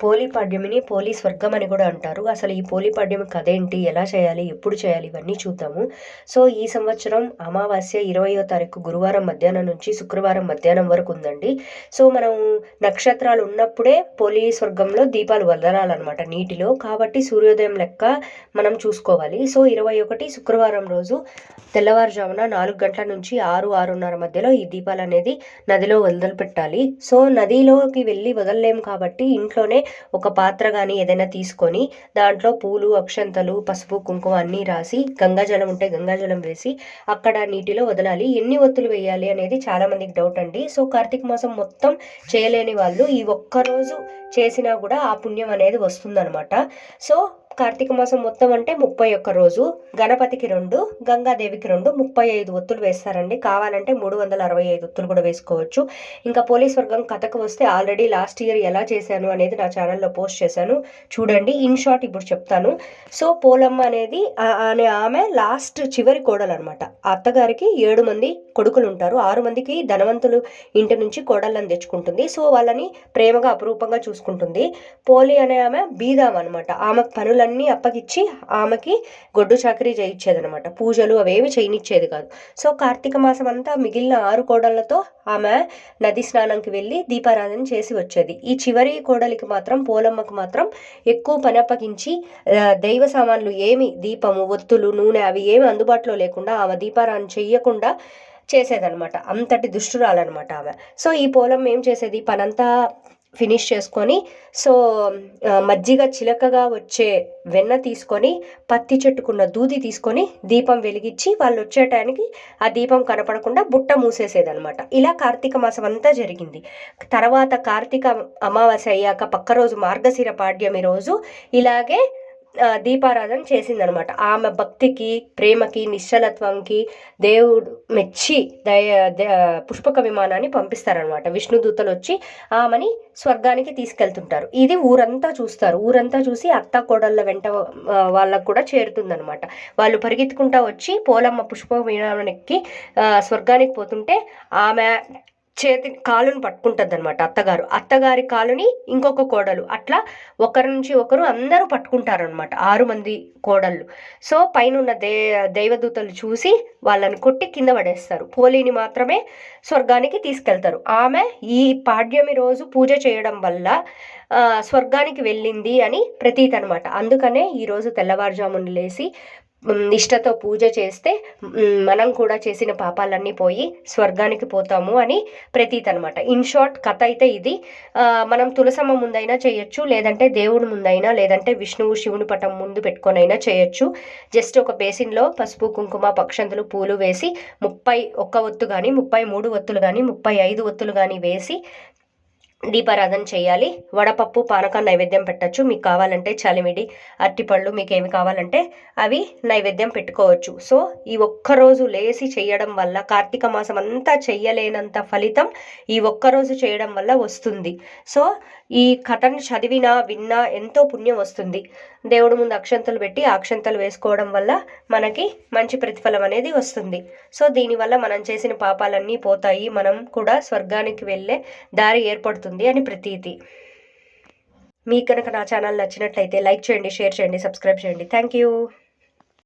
పోలీపాడ్యమిని పోలీ స్వర్గం అని కూడా అంటారు. అసలు ఈ పోలీపాడ్యమి కథ ఏంటి, ఎలా చేయాలి, ఎప్పుడు చేయాలి, ఇవన్నీ చూద్దాము. సో ఈ సంవత్సరం అమావాస్య 20వ తారీఖు గురువారం మధ్యాహ్నం నుంచి శుక్రవారం మధ్యాహ్నం వరకు ఉందండి. సో మనం నక్షత్రాలు ఉన్నప్పుడే పోలీ స్వర్గంలో దీపాలు వదలాలన్నమాట నీటిలో. కాబట్టి సూర్యోదయం లెక్క మనం చూసుకోవాలి. సో 21 శుక్రవారం రోజు తెల్లవారుజామున 4 గంటల నుంచి 6-6:30 మధ్యలో ఈ దీపాలు అనేది నదిలో వదిలిపెట్టాలి. సో నదిలోకి వెళ్ళి వదలలేము కాబట్టి ఇంట్లోనే ఒక పాత్ర కానీ ఏదైనా తీసుకొని దాంట్లో పూలు, అక్షంతలు, పసుపు, కుంకుమ అన్నీ రాసి గంగాజలం ఉంటే గంగాజలం వేసి అక్కడ నీటిలో వదలాలి. ఎన్ని ఒత్తులు వేయాలి అనేది చాలా మందికి డౌట్ అండి. సో కార్తీక మాసం మొత్తం చేయలేని వాళ్ళు ఈ ఒక్కరోజు చేసినా కూడా ఆ పుణ్యం అనేది వస్తుందన్నమాట. సో కార్తీక మాసం మొత్తం అంటే 31 రోజు, గణపతికి 2, గంగాదేవికి 2, 35 ఒత్తులు వేస్తారండి. కావాలంటే 365 ఒత్తులు కూడా వేసుకోవచ్చు. ఇంకా పోలీస్ వర్గం కథకు వస్తే ఆల్రెడీ లాస్ట్ ఇయర్ ఎలా చేశాను అనేది నా ఛానల్లో పోస్ట్ చేశాను, చూడండి. ఇన్ షార్ట్ ఇప్పుడు చెప్తాను. సో పోలమ్మ అనేది అనే ఆమె లాస్ట్ చివరి కోడలు అనమాట. అత్తగారికి 7 మంది కొడుకులు ఉంటారు. 6 మందికి ధనవంతులు ఇంటి నుంచి కోడళ్ళని తెచ్చుకుంటుంది. సో వాళ్ళని ప్రేమగా అపురూపంగా చూసుకుంటుంది. పోలి అనే ఆమె బీదాం అనమాట. ఆమె పనులన్నీ అప్పగిచ్చి ఆమెకి గొడ్డు చాకరీ చేయించేదనమాట. పూజలు అవేమి చేయనిచ్చేది కాదు. సో కార్తీక మాసం అంతా మిగిలిన 6 కోడళ్లతో ఆమె నది స్నానంకి వెళ్ళి దీపారాధన చేసి వచ్చేది. ఈ చివరి కోడలికి మాత్రం, పోలమ్మకు మాత్రం ఎక్కువ పని అప్పగించి దైవ సామాన్లు ఏమి, దీపము, ఒత్తులు, నూనె అవి ఏమి అందుబాటులో లేకుండా ఆమె దీపారాధన చెయ్యకుండా చేసేదనమాట. అంతటి దుష్టురాలన్నమాట ఆమె. సో ఈ పోలమ్మ ఏం చేసేది, పనంతా ఫినిష్ చేసుకొని సో మజ్జిగ చిలకగా వచ్చే వెన్న తీసుకొని పత్తి చెట్టుకున్న దూది తీసుకొని దీపం వెలిగించి వాళ్ళు వచ్చే టైంకి ఆ దీపం కనపడకుండా బుట్ట మూసేసేదనమాట. ఇలా కార్తీక మాసం అంతా జరిగింది. తర్వాత కార్తీక అమావాస్య అయ్యాక పక్క రోజు మార్గశిర పాడ్యమి రోజు ఇలాగే దీపారాధన చేసిందనమాట. ఆమె భక్తికి, ప్రేమకి, నిశ్చలత్వంకి దేవుడు మెచ్చి పుష్పక విమానాన్ని పంపిస్తారనమాట. విష్ణుదూతలు వచ్చి ఆమెని స్వర్గానికి తీసుకెళ్తుంటారు. ఇది ఊరంతా చూస్తారు. ఊరంతా చూసి అత్త కోడళ్ళ వెంట వాళ్ళకు కూడా చేరుతుందనమాట. వాళ్ళు పరిగెత్తుకుంటా వచ్చి పోలమ్మ పుష్పక విమానానికి స్వర్గానికి పోతుంటే ఆమె కాలుని పట్టుకుంటుంది అనమాట అత్తగారు. అత్తగారి కాలుని ఇంకొక కోడలు, అట్లా ఒకరి నుంచి ఒకరు అందరూ పట్టుకుంటారనమాట, 6 మంది కోడళ్ళు. సో పైన ఉన్న దైవదూతలు చూసి వాళ్ళని కొట్టి కింద పడేస్తారు. పోలిని మాత్రమే స్వర్గానికి తీసుకెళ్తారు. ఆమె ఈ పాడ్యమి రోజు పూజ చేయడం వల్ల స్వర్గానికి వెళ్ళింది అని ప్రతీతి అనమాట. అందుకనే ఈరోజు తెల్లవారుజామున లేసి నిష్టతో పూజ చేస్తే మనం కూడా చేసిన పాపాలన్నీ పోయి స్వర్గానికి పోతాము అని ప్రతీతి అనమాట. ఇన్ షార్ట్ కథ అయితే ఇది. మనం తులసమ్మ ముందైనా చేయొచ్చు, లేదంటే దేవుడి ముందైనా, లేదంటే విష్ణువు శివుని పటం ముందు పెట్టుకొనైనా చేయొచ్చు. జస్ట్ ఒక బేసిన్లో పసుపు, కుంకుమ, పక్షంతులు, పూలు వేసి 31 ఒత్తు కానీ, 33 ఒత్తులు కానీ, 35 ఒత్తులు కానీ వేసి దీపారాధన చేయాలి. వడపప్పు, పానకం నైవేద్యం పెట్టచ్చు. మీకు కావాలంటే చలిమిడి, అరటిపళ్ళు, మీకు ఏమి కావాలంటే అవి నైవేద్యం పెట్టుకోవచ్చు. సో ఈ ఒక్కరోజు లేసి చేయడం వల్ల కార్తీక మాసం అంతా చెయ్యలేనంత ఫలితం ఈ ఒక్కరోజు చేయడం వల్ల వస్తుంది. సో ఈ కథను చదివినా విన్నా ఎంతో పుణ్యం వస్తుంది. దేవుడి ముందు అక్షంతలు పెట్టి అక్షంతలు వేసుకోవడం వల్ల మనకి మంచి ప్రతిఫలం అనేది వస్తుంది. సో దీనివల్ల మనం చేసిన పాపాలన్నీ పోతాయి, మనం కూడా స్వర్గానికి వెళ్ళే దారి ఏర్పడుతుంది అని ప్రతీతి. మీకు కనుక నా ఛానల్ నచ్చినట్లయితే లైక్ చేయండి, షేర్ చేయండి, సబ్స్క్రైబ్ చేయండి. Thank you.